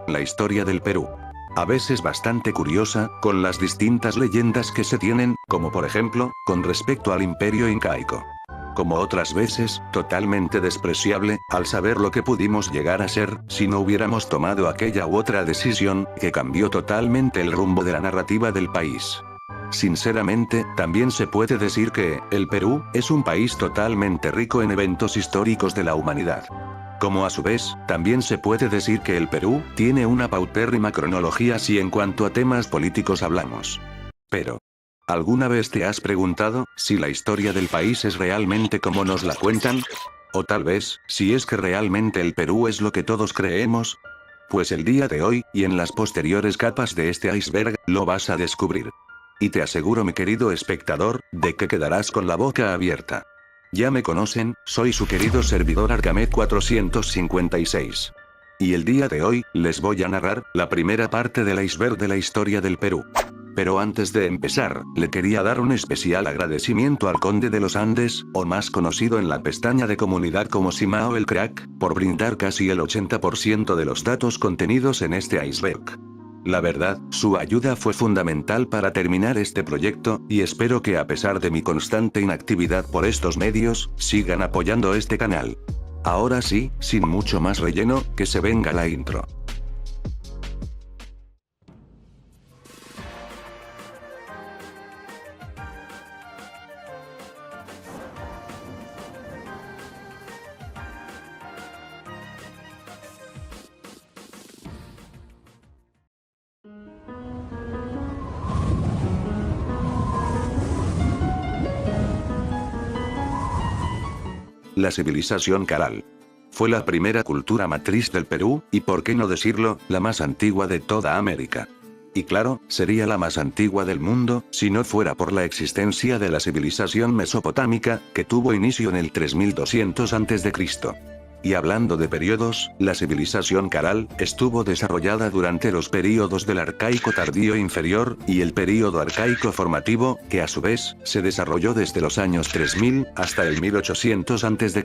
La historia del Perú. A veces bastante curiosa, con las distintas leyendas que se tienen, como por ejemplo, con respecto al imperio incaico. Como otras veces, totalmente despreciable, al saber lo que pudimos llegar a ser, si no hubiéramos tomado aquella u otra decisión, que cambió totalmente el rumbo de la narrativa del país. Sinceramente, también se puede decir que, el Perú, es un país totalmente rico en eventos históricos de la humanidad. Como a su vez, también se puede decir que el Perú, tiene una paupérrima cronología si en cuanto a temas políticos hablamos. Pero, ¿alguna vez te has preguntado, si la historia del país es realmente como nos la cuentan? O tal vez, si es que realmente el Perú es lo que todos creemos. Pues el día de hoy, y en las posteriores capas de este iceberg, lo vas a descubrir. Y te aseguro, mi querido espectador, de que quedarás con la boca abierta. Ya me conocen, soy su querido servidor Arcamed 456. Y el día de hoy, les voy a narrar, la primera parte del iceberg de la historia del Perú. Pero antes de empezar, le quería dar un especial agradecimiento al Conde de los Andes, o más conocido en la pestaña de comunidad como Simao el Crack, por brindar casi el 80% de los datos contenidos en este iceberg. La verdad, su ayuda fue fundamental para terminar este proyecto, y espero que a pesar de mi constante inactividad por estos medios, sigan apoyando este canal. Ahora sí, sin mucho más relleno, que se venga la intro. La civilización Caral. Fue la primera cultura matriz del Perú, y por qué no decirlo, la más antigua de toda América. Y claro, sería la más antigua del mundo, si no fuera por la existencia de la civilización mesopotámica, que tuvo inicio en el 3200 a.C. Y hablando de periodos, la civilización Caral, estuvo desarrollada durante los períodos del Arcaico tardío inferior, y el período Arcaico formativo, que a su vez, se desarrolló desde los años 3000, hasta el 1800 a.C.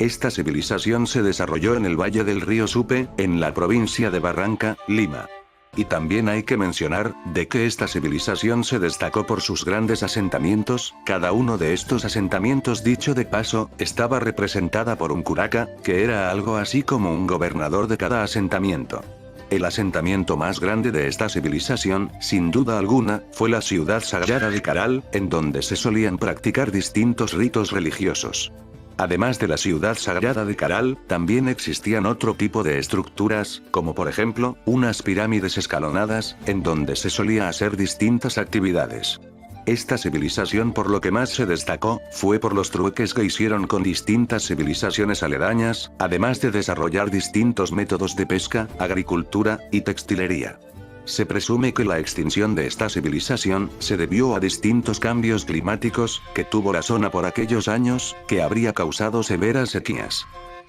Esta civilización se desarrolló en el valle del río Supe, en la provincia de Barranca, Lima. Y también hay que mencionar, de que esta civilización se destacó por sus grandes asentamientos, cada uno de estos asentamientos, dicho de paso, estaba representada por un curaca, que era algo así como un gobernador de cada asentamiento. El asentamiento más grande de esta civilización, sin duda alguna, fue la ciudad sagrada de Caral, en donde se solían practicar distintos ritos religiosos. Además de la ciudad sagrada de Caral, también existían otro tipo de estructuras, como por ejemplo, unas pirámides escalonadas, en donde se solía hacer distintas actividades. Esta civilización por lo que más se destacó, fue por los trueques que hicieron con distintas civilizaciones aledañas, además de desarrollar distintos métodos de pesca, agricultura, y textilería. Se presume que la extinción de esta civilización, se debió a distintos cambios climáticos, que tuvo la zona por aquellos años, que habría causado severas sequías.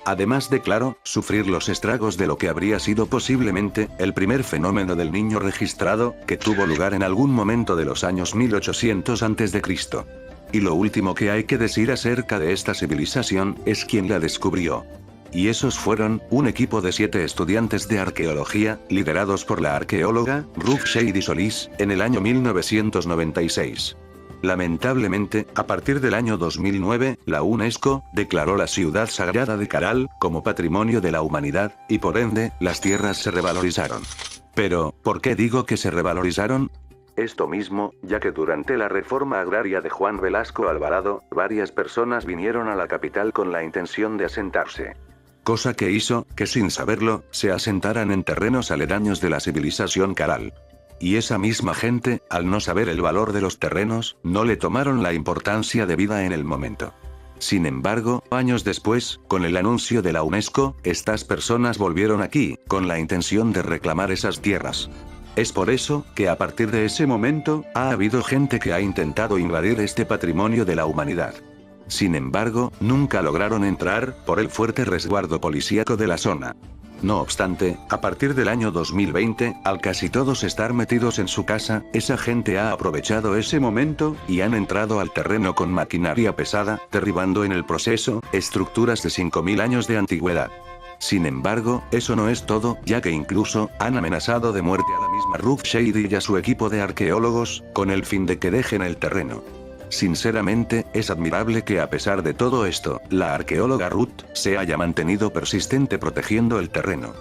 Además de, claro, sufrir los estragos de lo que habría sido posiblemente, el primer fenómeno del Niño registrado, que tuvo lugar en algún momento de los años 1800 a.C. Y lo último que hay que decir acerca de esta civilización, es quién la descubrió. Y esos fueron, un equipo de 7 estudiantes de arqueología, liderados por la arqueóloga, Ruth Shady Solís, en el año 1996. Lamentablemente, a partir del año 2009, la UNESCO, declaró la ciudad sagrada de Caral, como Patrimonio de la Humanidad, y por ende, las tierras se revalorizaron. Pero, ¿por qué digo que se revalorizaron? Esto mismo, ya que durante la reforma agraria de Juan Velasco Alvarado, varias personas vinieron a la capital con la intención de asentarse. Cosa que hizo, que sin saberlo, se asentaran en terrenos aledaños de la civilización Caral. Y esa misma gente, al no saber el valor de los terrenos, no le tomaron la importancia debida en el momento. Sin embargo, años después, con el anuncio de la UNESCO, estas personas volvieron aquí, con la intención de reclamar esas tierras. Es por eso, que a partir de ese momento, ha habido gente que ha intentado invadir este patrimonio de la humanidad. Sin embargo, nunca lograron entrar, por el fuerte resguardo policíaco de la zona. No obstante, a partir del año 2020, al casi todos estar metidos en su casa, esa gente ha aprovechado ese momento, y han entrado al terreno con maquinaria pesada, derribando en el proceso, estructuras de 5000 años de antigüedad. Sin embargo, eso no es todo, ya que incluso, han amenazado de muerte a la misma Ruth Shady y a su equipo de arqueólogos, con el fin de que dejen el terreno. Sinceramente, es admirable que a pesar de todo esto, la arqueóloga Ruth, se haya mantenido persistente protegiendo el terreno.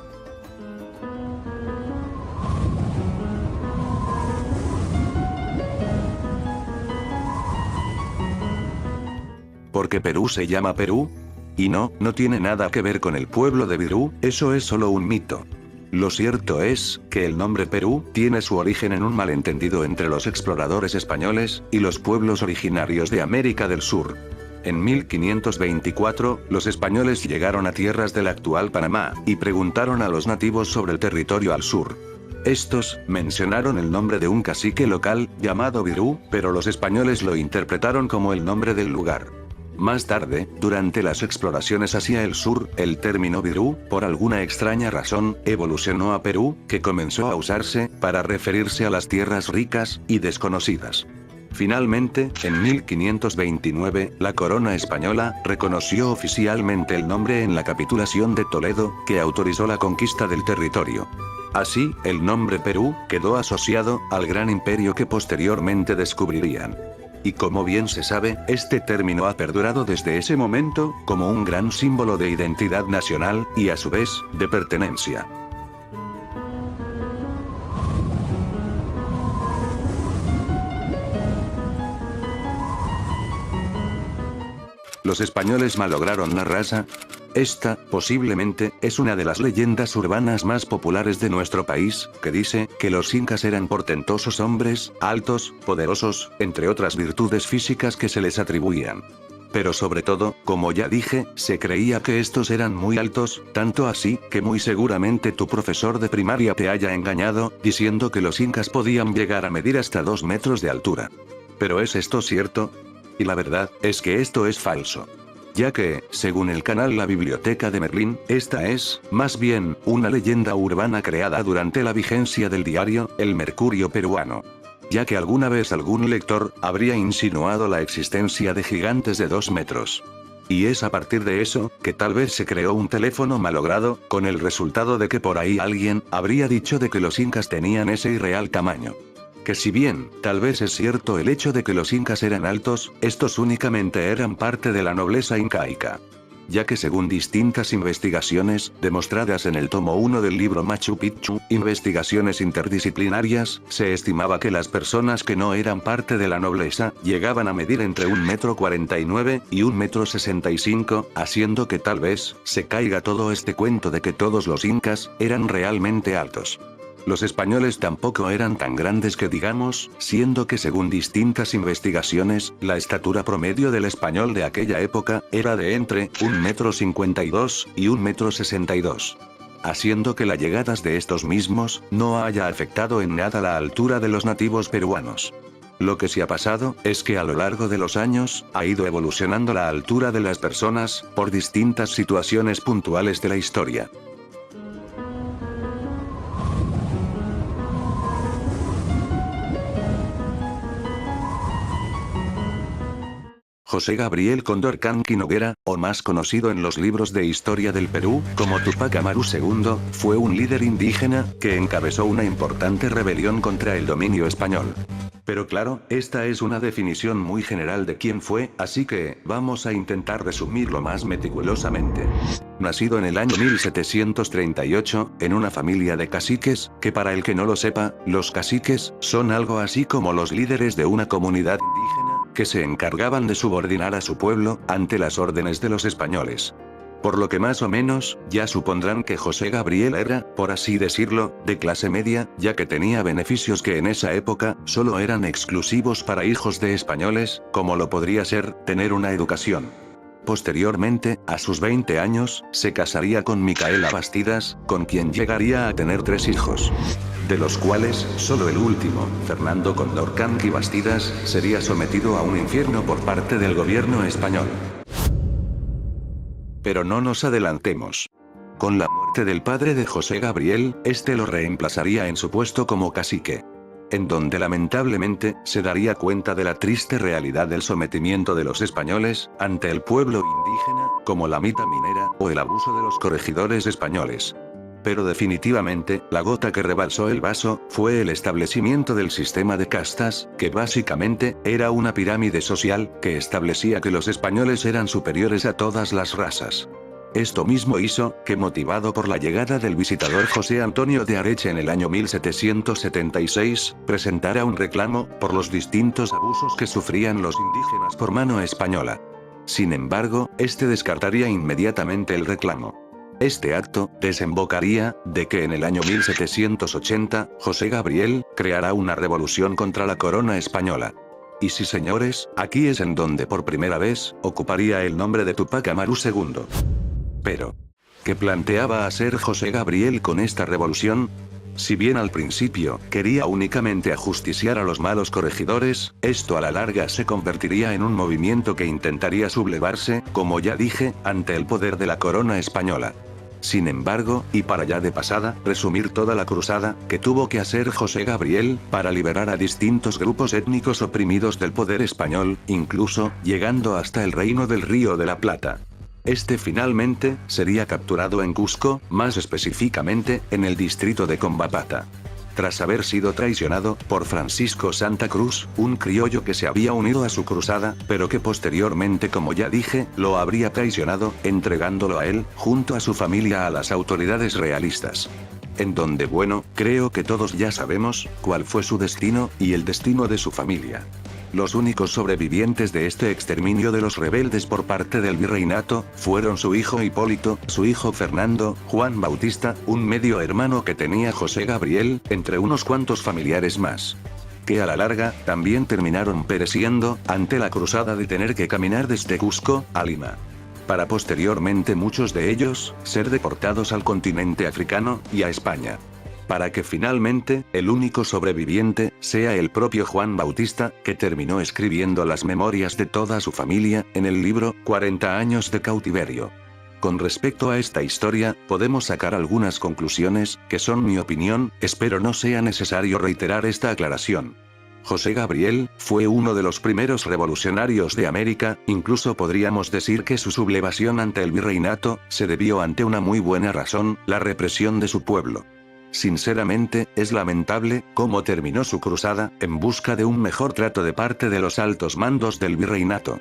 ¿Por qué Perú se llama Perú? Y no tiene nada que ver con el pueblo de Virú, eso es solo un mito. Lo cierto es, que el nombre Perú, tiene su origen en un malentendido entre los exploradores españoles, y los pueblos originarios de América del Sur. En 1524, los españoles llegaron a tierras del actual Panamá, y preguntaron a los nativos sobre el territorio al sur. Estos, mencionaron el nombre de un cacique local, llamado Virú, pero los españoles lo interpretaron como el nombre del lugar. Más tarde, durante las exploraciones hacia el sur, el término Virú, por alguna extraña razón, evolucionó a Perú, que comenzó a usarse, para referirse a las tierras ricas, y desconocidas. Finalmente, en 1529, la corona española, reconoció oficialmente el nombre en la capitulación de Toledo, que autorizó la conquista del territorio. Así, el nombre Perú, quedó asociado, al gran imperio que posteriormente descubrirían. Y como bien se sabe, este término ha perdurado desde ese momento, como un gran símbolo de identidad nacional, y a su vez, de pertenencia. ¿Los españoles malograron la raza? Esta, posiblemente, es una de las leyendas urbanas más populares de nuestro país, que dice, que los incas eran portentosos hombres, altos, poderosos, entre otras virtudes físicas que se les atribuían. Pero sobre todo, como ya dije, se creía que estos eran muy altos, tanto así, que muy seguramente tu profesor de primaria te haya engañado, diciendo que los incas podían llegar a medir hasta 2 metros de altura. ¿Pero es esto cierto? Y la verdad, es que esto es falso. Ya que, según el canal La Biblioteca de Merlín, esta es, más bien, una leyenda urbana creada durante la vigencia del diario, El Mercurio Peruano. Ya que alguna vez algún lector, habría insinuado la existencia de gigantes de 2 metros. Y es a partir de eso, que tal vez se creó un teléfono malogrado, con el resultado de que por ahí alguien, habría dicho de que los incas tenían ese irreal tamaño. Que si bien, tal vez es cierto el hecho de que los incas eran altos, estos únicamente eran parte de la nobleza incaica. Ya que según distintas investigaciones, demostradas en el tomo 1 del libro Machu Picchu, Investigaciones Interdisciplinarias, se estimaba que las personas que no eran parte de la nobleza, llegaban a medir entre 1,49 m y 1,65 m, haciendo que tal vez, se caiga todo este cuento de que todos los incas, eran realmente altos. Los españoles tampoco eran tan grandes que digamos, siendo que según distintas investigaciones, la estatura promedio del español de aquella época, era de entre 1,52 m y 1,62 m. Haciendo que las llegadas de estos mismos, no haya afectado en nada la altura de los nativos peruanos. Lo que sí ha pasado, es que a lo largo de los años, ha ido evolucionando la altura de las personas, por distintas situaciones puntuales de la historia. José Gabriel Condorcanqui Noguera, o más conocido en los libros de historia del Perú, como Tupac Amaru II, fue un líder indígena, que encabezó una importante rebelión contra el dominio español. Pero claro, esta es una definición muy general de quién fue, así que, vamos a intentar resumirlo más meticulosamente. Nacido en el año 1738, en una familia de caciques, que para el que no lo sepa, los caciques, son algo así como los líderes de una comunidad indígena, que se encargaban de subordinar a su pueblo, ante las órdenes de los españoles. Por lo que más o menos, ya supondrán que José Gabriel era, por así decirlo, de clase media, ya que tenía beneficios que en esa época, solo eran exclusivos para hijos de españoles, como lo podría ser, tener una educación. Posteriormente, a sus 20 años, se casaría con Micaela Bastidas, con quien llegaría a tener 3 hijos. De los cuales, solo el último, Fernando Condorcanqui Bastidas, sería sometido a un infierno por parte del gobierno español. Pero no nos adelantemos. Con la muerte del padre de José Gabriel, este lo reemplazaría en su puesto como cacique. en donde lamentablemente se daría cuenta de la triste realidad del sometimiento de los españoles ante el pueblo indígena, como la mita minera o el abuso de los corregidores españoles. Pero definitivamente, la gota que rebalsó el vaso, fue el establecimiento del sistema de castas, que básicamente, era una pirámide social, que establecía que los españoles eran superiores a todas las razas. Esto mismo hizo, que motivado por la llegada del visitador José Antonio de Areche en el año 1776, presentara un reclamo, por los distintos abusos que sufrían los indígenas por mano española. Sin embargo, este descartaría inmediatamente el reclamo. Este acto, desembocaría, de que en el año 1780, José Gabriel, creará una revolución contra la corona española. Y sí señores, aquí es en donde por primera vez, ocuparía el nombre de Tupac Amaru II. Pero, ¿qué planteaba hacer José Gabriel con esta revolución? Si bien al principio, quería únicamente ajusticiar a los malos corregidores, esto a la larga se convertiría en un movimiento que intentaría sublevarse, como ya dije, ante el poder de la corona española. Sin embargo, y para ya de pasada, resumir toda la cruzada, que tuvo que hacer José Gabriel, para liberar a distintos grupos étnicos oprimidos del poder español, incluso, llegando hasta el reino del Río de la Plata. Este finalmente, sería capturado en Cusco, más específicamente, en el distrito de Combapata. Tras haber sido traicionado, por Francisco Santa Cruz, un criollo que se había unido a su cruzada, pero que posteriormente como ya dije, lo habría traicionado, entregándolo a él, junto a su familia a las autoridades realistas. En donde bueno, creo que todos ya sabemos, cuál fue su destino, y el destino de su familia. Los únicos sobrevivientes de este exterminio de los rebeldes por parte del virreinato, fueron su hijo Hipólito, su hijo Fernando, Juan Bautista, un medio hermano que tenía José Gabriel, entre unos cuantos familiares más. Que a la larga, también terminaron pereciendo, ante la cruzada de tener que caminar desde Cusco, a Lima. Para posteriormente muchos de ellos, ser deportados al continente africano, y a España. Para que finalmente, el único sobreviviente, sea el propio Juan Bautista, que terminó escribiendo las memorias de toda su familia, en el libro, 40 años de cautiverio. Con respecto a esta historia, podemos sacar algunas conclusiones, que son mi opinión, espero no sea necesario reiterar esta aclaración. José Gabriel, fue uno de los primeros revolucionarios de América, incluso podríamos decir que su sublevación ante el virreinato, se debió ante una muy buena razón, la represión de su pueblo. Sinceramente, es lamentable, cómo terminó su cruzada, en busca de un mejor trato de parte de los altos mandos del virreinato.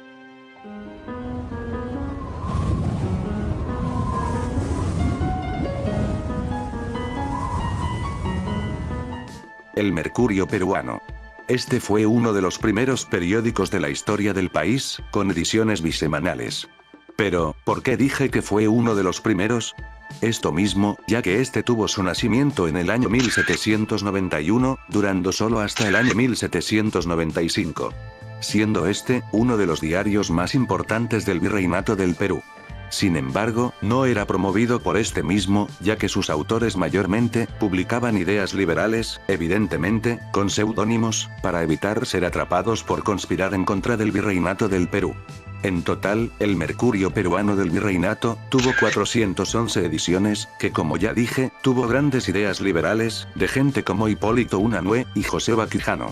El Mercurio peruano. Este fue uno de los primeros periódicos de la historia del país, con ediciones bisemanales. Pero, ¿por qué dije que fue uno de los primeros? Esto mismo, ya que este tuvo su nacimiento en el año 1791, durando solo hasta el año 1795. Siendo este, uno de los diarios más importantes del virreinato del Perú. Sin embargo, no era promovido por este mismo, ya que sus autores mayormente, publicaban ideas liberales, evidentemente, con seudónimos, para evitar ser atrapados por conspirar en contra del virreinato del Perú. En total, el Mercurio peruano del virreinato, tuvo 411 ediciones, que como ya dije, tuvo grandes ideas liberales, de gente como Hipólito Unanue, y José Quijano.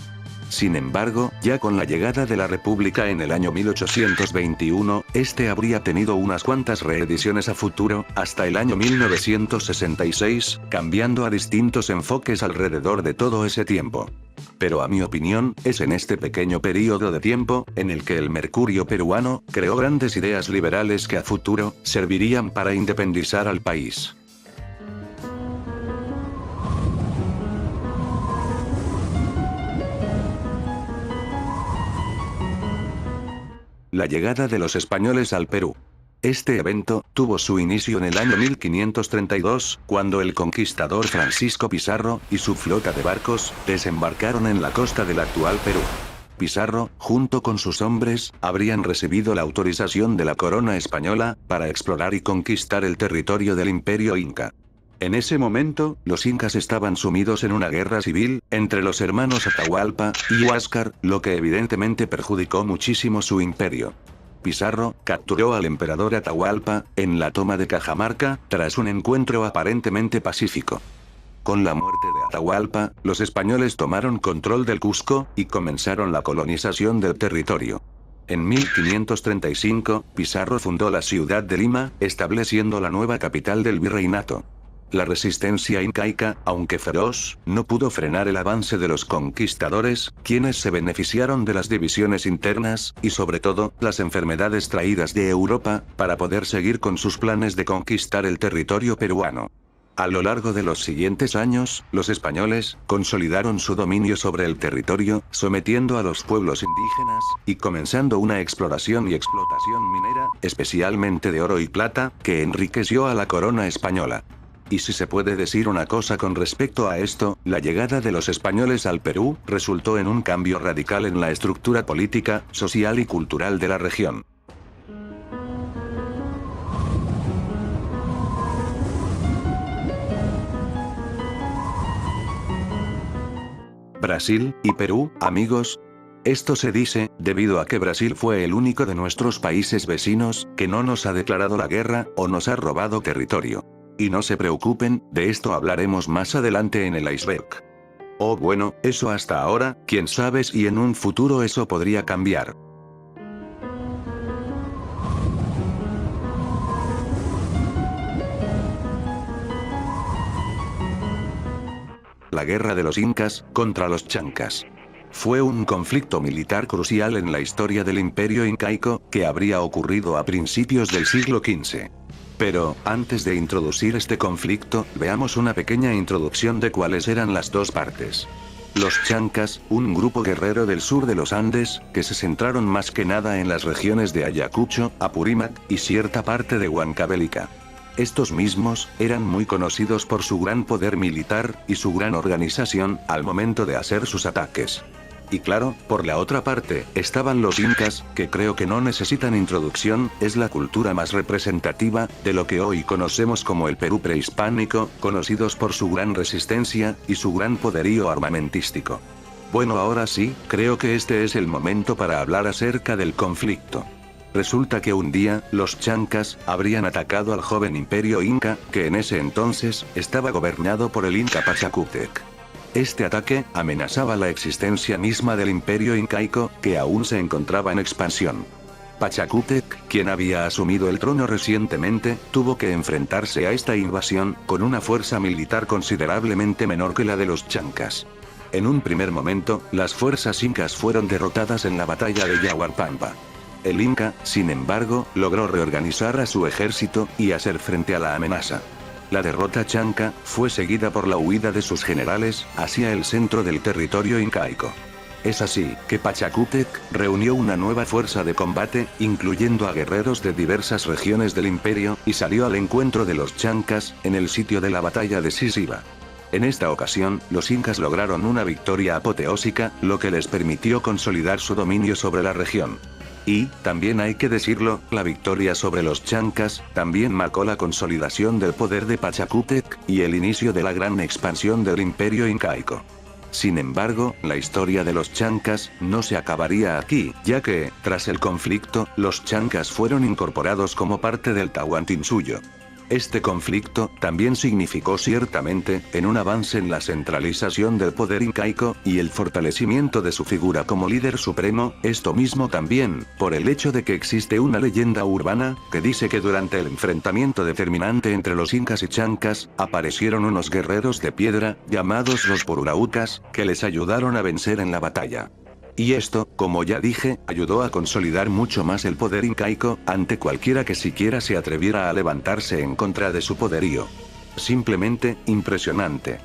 Sin embargo, ya con la llegada de la República en el año 1821, este habría tenido unas cuantas reediciones a futuro, hasta el año 1966, cambiando a distintos enfoques alrededor de todo ese tiempo. Pero a mi opinión, es en este pequeño periodo de tiempo, en el que el Mercurio peruano, creó grandes ideas liberales que a futuro, servirían para independizar al país. La llegada de los españoles al Perú. Este evento, tuvo su inicio en el año 1532, cuando el conquistador Francisco Pizarro, y su flota de barcos, desembarcaron en la costa del actual Perú. Pizarro, junto con sus hombres, habrían recibido la autorización de la corona española, para explorar y conquistar el territorio del Imperio Inca. En ese momento, los incas estaban sumidos en una guerra civil, entre los hermanos Atahualpa y Huáscar, lo que evidentemente perjudicó muchísimo su imperio. Pizarro, capturó al emperador Atahualpa, en la toma de Cajamarca, tras un encuentro aparentemente pacífico. Con la muerte de Atahualpa, los españoles tomaron control del Cusco, y comenzaron la colonización del territorio. En 1535, Pizarro fundó la ciudad de Lima, estableciendo la nueva capital del virreinato. La resistencia incaica, aunque feroz, no pudo frenar el avance de los conquistadores, quienes se beneficiaron de las divisiones internas, y sobre todo, las enfermedades traídas de Europa, para poder seguir con sus planes de conquistar el territorio peruano. A lo largo de los siguientes años, los españoles consolidaron su dominio sobre el territorio, sometiendo a los pueblos indígenas, y comenzando una exploración y explotación minera, especialmente de oro y plata, que enriqueció a la corona española. Y si se puede decir una cosa con respecto a esto, la llegada de los españoles al Perú resultó en un cambio radical en la estructura política, social y cultural de la región. Brasil y Perú, amigos. Esto se dice, debido a que Brasil fue el único de nuestros países vecinos, que no nos ha declarado la guerra, o nos ha robado territorio. Y no se preocupen, de esto hablaremos más adelante en el iceberg. Oh bueno, eso hasta ahora, quién sabe si en un futuro eso podría cambiar. La guerra de los incas, contra los chancas. Fue un conflicto militar crucial en la historia del imperio incaico, que habría ocurrido a principios del siglo XV. Pero, antes de introducir este conflicto, veamos una pequeña introducción de cuáles eran las dos partes. Los chancas, un grupo guerrero del sur de los Andes, que se centraron más que nada en las regiones de Ayacucho, Apurímac, y cierta parte de Huancavelica. Estos mismos, eran muy conocidos por su gran poder militar, y su gran organización, al momento de hacer sus ataques. Y claro, por la otra parte, estaban los incas, que creo que no necesitan introducción, es la cultura más representativa, de lo que hoy conocemos como el Perú prehispánico, conocidos por su gran resistencia, y su gran poderío armamentístico. Bueno, ahora sí, creo que este es el momento para hablar acerca del conflicto. Resulta que un día, los chancas, habrían atacado al joven imperio inca, que en ese entonces, estaba gobernado por el inca Pachacútec. Este ataque, amenazaba la existencia misma del imperio incaico, que aún se encontraba en expansión. Pachacútec, quien había asumido el trono recientemente, tuvo que enfrentarse a esta invasión, con una fuerza militar considerablemente menor que la de los chancas. En un primer momento, las fuerzas incas fueron derrotadas en la batalla de Yaguarpampa. El inca, sin embargo, logró reorganizar a su ejército, y hacer frente a la amenaza. La derrota chanca, fue seguida por la huida de sus generales, hacia el centro del territorio incaico. Es así, que Pachacútec, reunió una nueva fuerza de combate, incluyendo a guerreros de diversas regiones del imperio, y salió al encuentro de los chancas, en el sitio de la batalla decisiva. En esta ocasión, los incas lograron una victoria apoteósica, lo que les permitió consolidar su dominio sobre la región. Y, también hay que decirlo, la victoria sobre los chancas, también marcó la consolidación del poder de Pachacútec, y el inicio de la gran expansión del imperio incaico. Sin embargo, la historia de los chancas, no se acabaría aquí, ya que, tras el conflicto, los chancas fueron incorporados como parte del Tahuantinsuyo. Este conflicto, también significó ciertamente, en un avance en la centralización del poder incaico, y el fortalecimiento de su figura como líder supremo, esto mismo también, por el hecho de que existe una leyenda urbana, que dice que durante el enfrentamiento determinante entre los incas y chancas, aparecieron unos guerreros de piedra, llamados los Pururaucas, que les ayudaron a vencer en la batalla. Y esto, como ya dije, ayudó a consolidar mucho más el poder incaico, ante cualquiera que siquiera se atreviera a levantarse en contra de su poderío. Simplemente, impresionante.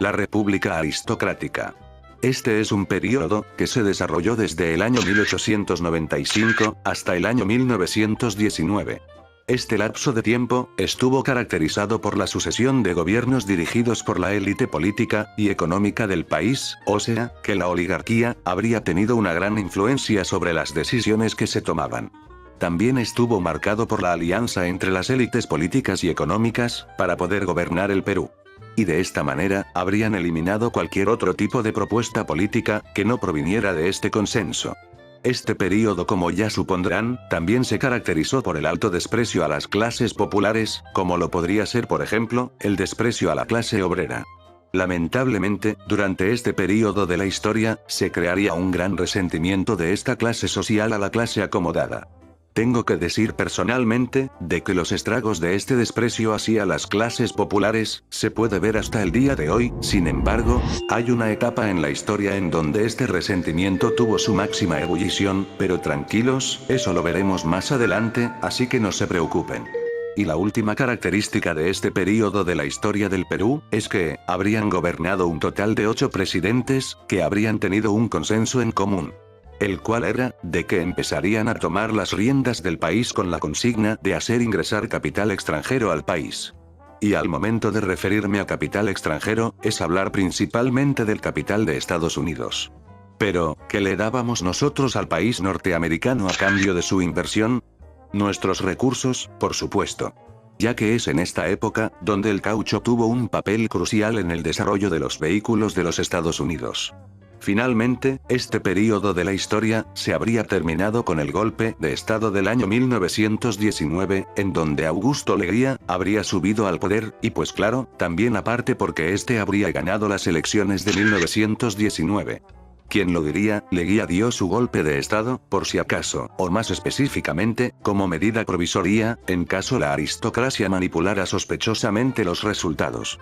La República Aristocrática. Este es un periodo, que se desarrolló desde el año 1895, hasta el año 1919. Este lapso de tiempo, estuvo caracterizado por la sucesión de gobiernos dirigidos por la élite política, y económica del país, o sea, que la oligarquía, habría tenido una gran influencia sobre las decisiones que se tomaban. También estuvo marcado por la alianza entre las élites políticas y económicas, para poder gobernar el Perú. Y de esta manera, habrían eliminado cualquier otro tipo de propuesta política, que no proviniera de este consenso. Este período, como ya supondrán, también se caracterizó por el alto desprecio a las clases populares, como lo podría ser por ejemplo, el desprecio a la clase obrera. Lamentablemente, durante este período de la historia, se crearía un gran resentimiento de esta clase social a la clase acomodada. Tengo que decir personalmente, de que los estragos de este desprecio hacia las clases populares, se puede ver hasta el día de hoy. Sin embargo, hay una etapa en la historia en donde este resentimiento tuvo su máxima ebullición, pero tranquilos, eso lo veremos más adelante, así que no se preocupen. Y la última característica de este período de la historia del Perú, es que, habrían gobernado un total de 8 presidentes, que habrían tenido un consenso en común. El cual era, de que empezarían a tomar las riendas del país con la consigna de hacer ingresar capital extranjero al país. Y al momento de referirme a capital extranjero, es hablar principalmente del capital de Estados Unidos. Pero, ¿qué le dábamos nosotros al país norteamericano a cambio de su inversión? Nuestros recursos, por supuesto. Ya que es en esta época, donde el caucho tuvo un papel crucial en el desarrollo de los vehículos de los Estados Unidos. Finalmente, este período de la historia, se habría terminado con el golpe de Estado del año 1919, en donde Augusto Leguía, habría subido al poder, y pues claro, también aparte porque este habría ganado las elecciones de 1919. ¿Quién lo diría? Leguía dio su golpe de Estado, por si acaso, o más específicamente, como medida provisoria, en caso la aristocracia manipulara sospechosamente los resultados.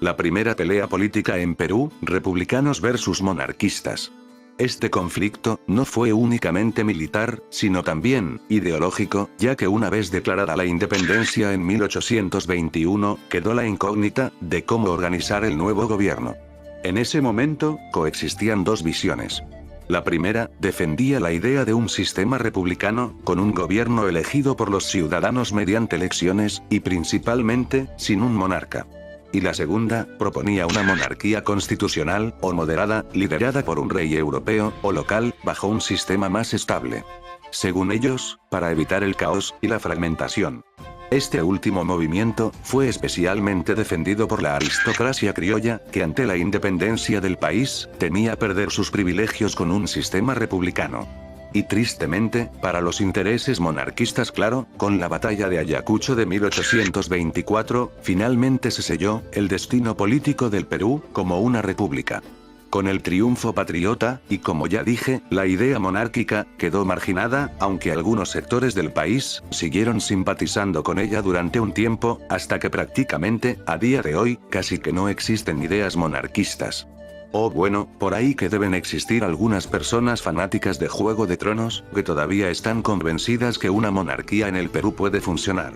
La primera pelea política en Perú, republicanos versus monarquistas. Este conflicto, no fue únicamente militar, sino también, ideológico, ya que una vez declarada la independencia en 1821, quedó la incógnita, de cómo organizar el nuevo gobierno. En ese momento, coexistían dos visiones. La primera, defendía la idea de un sistema republicano, con un gobierno elegido por los ciudadanos mediante elecciones, y principalmente, sin un monarca. Y la segunda, proponía una monarquía constitucional, o moderada, liderada por un rey europeo, o local, bajo un sistema más estable. Según ellos, para evitar el caos, y la fragmentación. Este último movimiento, fue especialmente defendido por la aristocracia criolla, que ante la independencia del país, temía perder sus privilegios con un sistema republicano. Y tristemente, para los intereses monarquistas, claro, con la batalla de Ayacucho de 1824, finalmente se selló el destino político del Perú como una república. Con el triunfo patriota, y como ya dije, la idea monárquica quedó marginada, aunque algunos sectores del país siguieron simpatizando con ella durante un tiempo, hasta que prácticamente, a día de hoy, casi que no existen ideas monarquistas. O bueno, por ahí que deben existir algunas personas fanáticas de Juego de Tronos, que todavía están convencidas que una monarquía en el Perú puede funcionar.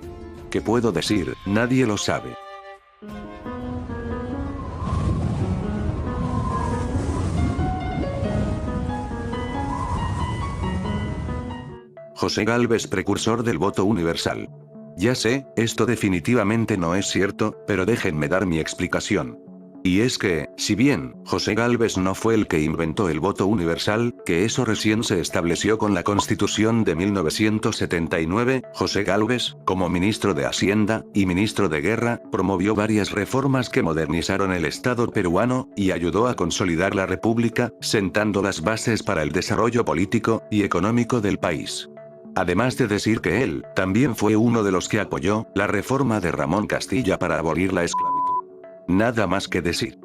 ¿Qué puedo decir? Nadie lo sabe. José Gálvez, precursor del voto universal. Ya sé, esto definitivamente no es cierto, pero déjenme dar mi explicación. Y es que, si bien, José Gálvez no fue el que inventó el voto universal, que eso recién se estableció con la Constitución de 1979, José Gálvez, como ministro de Hacienda, y ministro de Guerra, promovió varias reformas que modernizaron el Estado peruano, y ayudó a consolidar la República, sentando las bases para el desarrollo político, y económico del país. Además de decir que él, también fue uno de los que apoyó, la reforma de Ramón Castilla para abolir la esclavitud. Nada más que decir.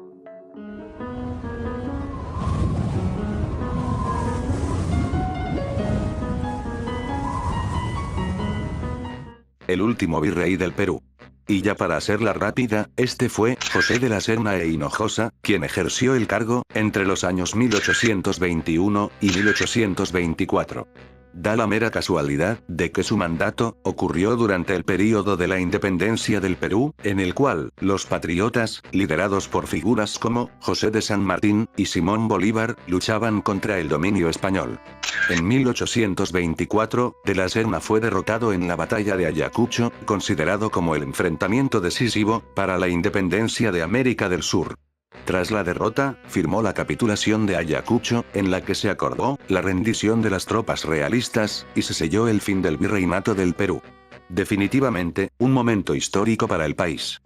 El último virrey del Perú. Y ya para hacerla rápida, este fue José de la Serna e Hinojosa, quien ejerció el cargo entre los años 1821 y 1824. Da la mera casualidad de que su mandato ocurrió durante el período de la independencia del Perú, en el cual los patriotas, liderados por figuras como José de San Martín y Simón Bolívar, luchaban contra el dominio español. En 1824, de la Serna fue derrotado en la batalla de Ayacucho, considerado como el enfrentamiento decisivo para la independencia de América del Sur. Tras la derrota, firmó la capitulación de Ayacucho, en la que se acordó la rendición de las tropas realistas, y se selló el fin del virreinato del Perú. Definitivamente, un momento histórico para el país.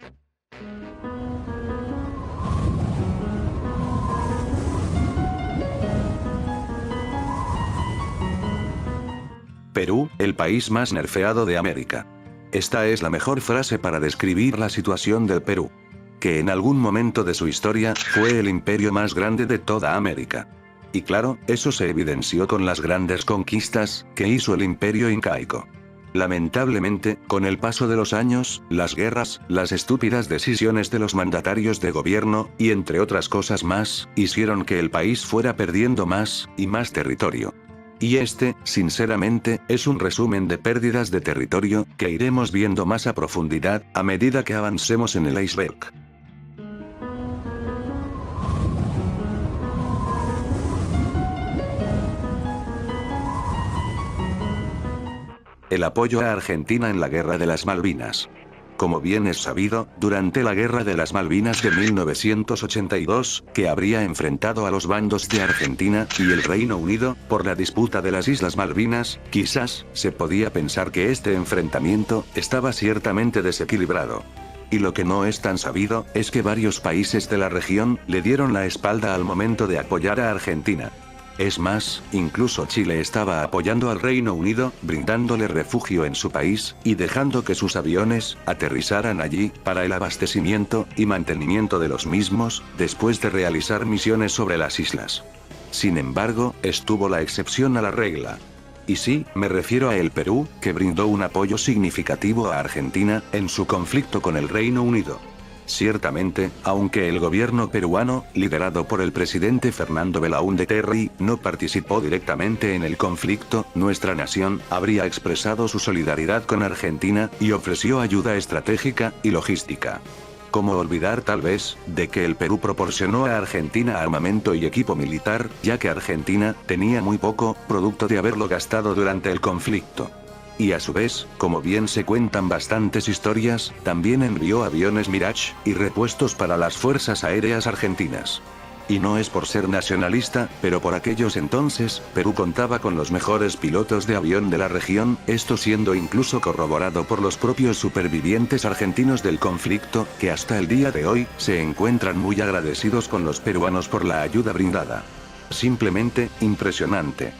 Perú, el país más nerfeado de América. Esta es la mejor frase para describir la situación del Perú. Que en algún momento de su historia, fue el imperio más grande de toda América. Y claro, eso se evidenció con las grandes conquistas que hizo el imperio incaico. Lamentablemente, con el paso de los años, las guerras, las estúpidas decisiones de los mandatarios de gobierno, y entre otras cosas más, hicieron que el país fuera perdiendo más y más territorio. Y este, sinceramente, es un resumen de pérdidas de territorio, que iremos viendo más a profundidad, a medida que avancemos en el iceberg. El apoyo a Argentina en la Guerra de las Malvinas. Como bien es sabido, durante la Guerra de las Malvinas de 1982, que habría enfrentado a los bandos de Argentina y el Reino Unido, por la disputa de las Islas Malvinas, quizás, se podía pensar que este enfrentamiento, estaba ciertamente desequilibrado. Y lo que no es tan sabido, es que varios países de la región, le dieron la espalda al momento de apoyar a Argentina. Es más, incluso Chile estaba apoyando al Reino Unido, brindándole refugio en su país, y dejando que sus aviones aterrizaran allí, para el abastecimiento y mantenimiento de los mismos, después de realizar misiones sobre las islas. Sin embargo, estuvo la excepción a la regla. Y sí, me refiero a el Perú, que brindó un apoyo significativo a Argentina, en su conflicto con el Reino Unido. Ciertamente, aunque el gobierno peruano, liderado por el presidente Fernando Belaúnde Terry, no participó directamente en el conflicto, nuestra nación habría expresado su solidaridad con Argentina, y ofreció ayuda estratégica y logística. ¿Cómo olvidar tal vez, de que el Perú proporcionó a Argentina armamento y equipo militar, ya que Argentina tenía muy poco, producto de haberlo gastado durante el conflicto? Y a su vez, como bien se cuentan bastantes historias, también envió aviones Mirage y repuestos para las fuerzas aéreas argentinas. Y no es por ser nacionalista, pero por aquellos entonces, Perú contaba con los mejores pilotos de avión de la región, esto siendo incluso corroborado por los propios supervivientes argentinos del conflicto, que hasta el día de hoy, se encuentran muy agradecidos con los peruanos por la ayuda brindada. Simplemente, impresionante.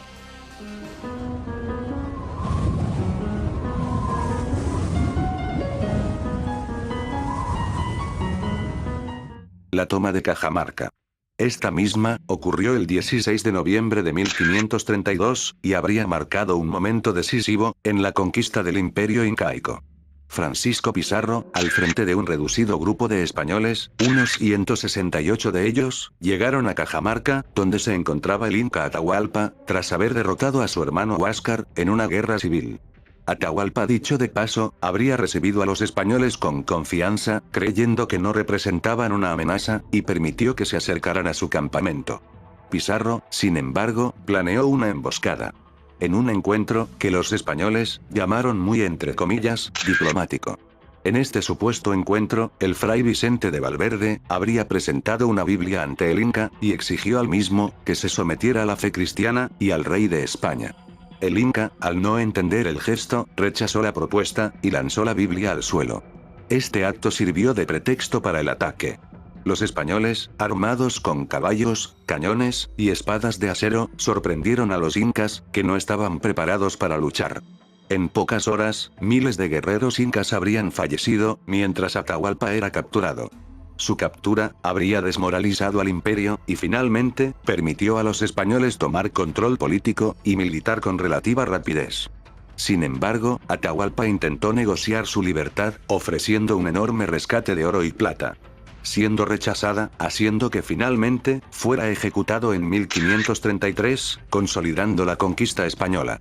La toma de Cajamarca. Esta misma, ocurrió el 16 de noviembre de 1532, y habría marcado un momento decisivo, en la conquista del imperio incaico. Francisco Pizarro, al frente de un reducido grupo de españoles, unos 168 de ellos, llegaron a Cajamarca, donde se encontraba el inca Atahualpa, tras haber derrotado a su hermano Huáscar, en una guerra civil. Atahualpa, dicho de paso, habría recibido a los españoles con confianza, creyendo que no representaban una amenaza, y permitió que se acercaran a su campamento. Pizarro, sin embargo, planeó una emboscada. En un encuentro, que los españoles, llamaron muy entre comillas, diplomático. En este supuesto encuentro, el fray Vicente de Valverde, habría presentado una Biblia ante el inca, y exigió al mismo, que se sometiera a la fe cristiana, y al rey de España. El inca, al no entender el gesto, rechazó la propuesta, y lanzó la Biblia al suelo. Este acto sirvió de pretexto para el ataque. Los españoles, armados con caballos, cañones, y espadas de acero, sorprendieron a los incas, que no estaban preparados para luchar. En pocas horas, miles de guerreros incas habrían fallecido, mientras Atahualpa era capturado. Su captura, habría desmoralizado al imperio, y finalmente, permitió a los españoles tomar control político y militar con relativa rapidez. Sin embargo, Atahualpa intentó negociar su libertad, ofreciendo un enorme rescate de oro y plata. Siendo rechazada, haciendo que finalmente, fuera ejecutado en 1533, consolidando la conquista española.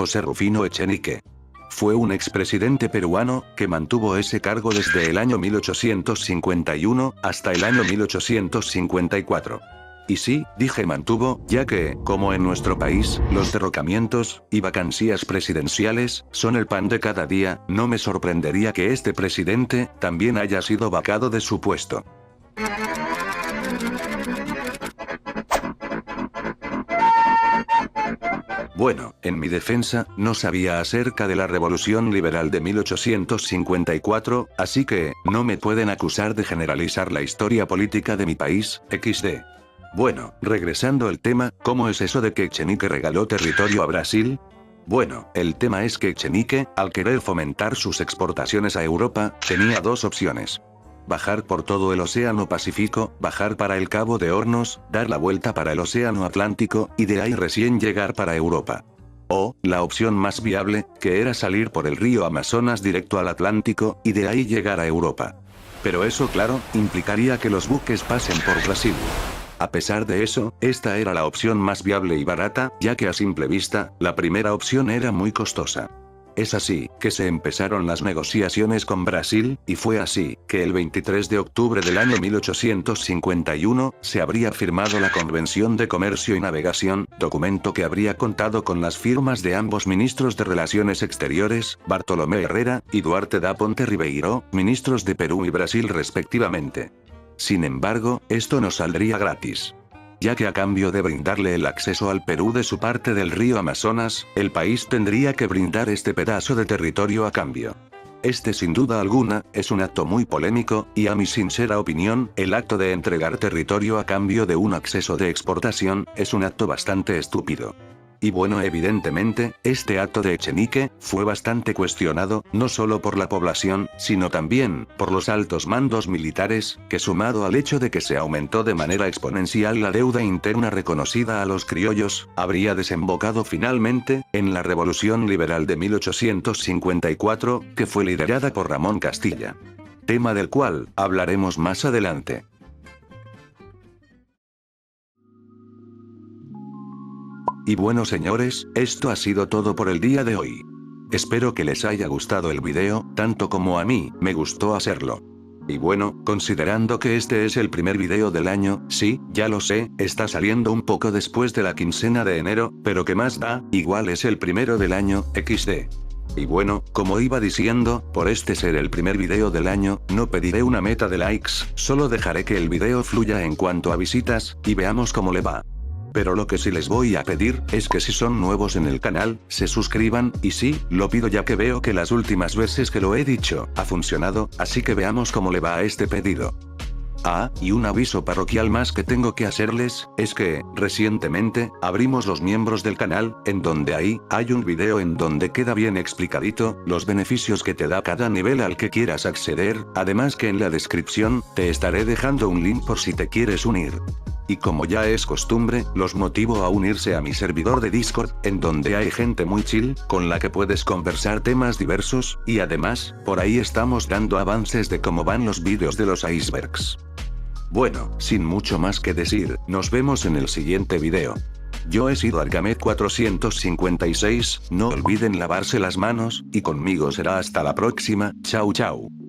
José Rufino Echenique. Fue un expresidente peruano, que mantuvo ese cargo desde el año 1851, hasta el año 1854. Y sí, dije mantuvo, ya que, como en nuestro país, los derrocamientos, y vacancías presidenciales, son el pan de cada día, no me sorprendería que este presidente, también haya sido vacado de su puesto. Bueno, en mi defensa, no sabía acerca de la Revolución Liberal de 1854, así que, no me pueden acusar de generalizar la historia política de mi país, XD. Bueno, regresando al tema, ¿cómo es eso de que Echenique regaló territorio a Brasil? Bueno, el tema es que Echenique, al querer fomentar sus exportaciones a Europa, tenía dos opciones. Bajar por todo el Océano Pacífico, bajar para el Cabo de Hornos, dar la vuelta para el Océano Atlántico, y de ahí recién llegar para Europa. O, la opción más viable, que era salir por el río Amazonas directo al Atlántico, y de ahí llegar a Europa. Pero eso claro, implicaría que los buques pasen por Brasil. A pesar de eso, esta era la opción más viable y barata, ya que a simple vista, la primera opción era muy costosa. Es así, que se empezaron las negociaciones con Brasil, y fue así, que el 23 de octubre del año 1851, se habría firmado la Convención de Comercio y Navegación, documento que habría contado con las firmas de ambos ministros de Relaciones Exteriores, Bartolomé Herrera, y Duarte da Ponte Ribeiro, ministros de Perú y Brasil respectivamente. Sin embargo, esto no saldría gratis. Ya que a cambio de brindarle el acceso al Perú de su parte del río Amazonas, el país tendría que brindar este pedazo de territorio a cambio. Este sin duda alguna, es un acto muy polémico, y a mi sincera opinión, el acto de entregar territorio a cambio de un acceso de exportación, es un acto bastante estúpido. Y bueno, evidentemente, este acto de Echenique, fue bastante cuestionado, no solo por la población, sino también, por los altos mandos militares, que sumado al hecho de que se aumentó de manera exponencial la deuda interna reconocida a los criollos, habría desembocado finalmente, en la Revolución Liberal de 1854, que fue liderada por Ramón Castilla. Tema del cual, hablaremos más adelante. Y bueno señores, esto ha sido todo por el día de hoy. Espero que les haya gustado el video, tanto como a mí, me gustó hacerlo. Y bueno, considerando que este es el primer video del año, sí, ya lo sé, está saliendo un poco después de la quincena de enero, pero ¿qué más da? Igual es el primero del año, XD. Y bueno, como iba diciendo, por este ser el primer video del año, no pediré una meta de likes, solo dejaré que el video fluya en cuanto a visitas, y veamos cómo le va. Pero lo que sí les voy a pedir, es que si son nuevos en el canal, se suscriban, y sí, lo pido ya que veo que las últimas veces que lo he dicho, ha funcionado, así que veamos cómo le va a este pedido. Ah, y un aviso parroquial más que tengo que hacerles, es que, recientemente, abrimos los miembros del canal, en donde hay un video en donde queda bien explicadito, los beneficios que te da cada nivel al que quieras acceder, además que en la descripción, te estaré dejando un link por si te quieres unir. Y como ya es costumbre, los motivo a unirse a mi servidor de Discord, en donde hay gente muy chill, con la que puedes conversar temas diversos, y además, por ahí estamos dando avances de cómo van los vídeos de los icebergs. Bueno, sin mucho más que decir, nos vemos en el siguiente video. Yo he sido Argamet456, no olviden lavarse las manos, y conmigo será hasta la próxima, chau chau.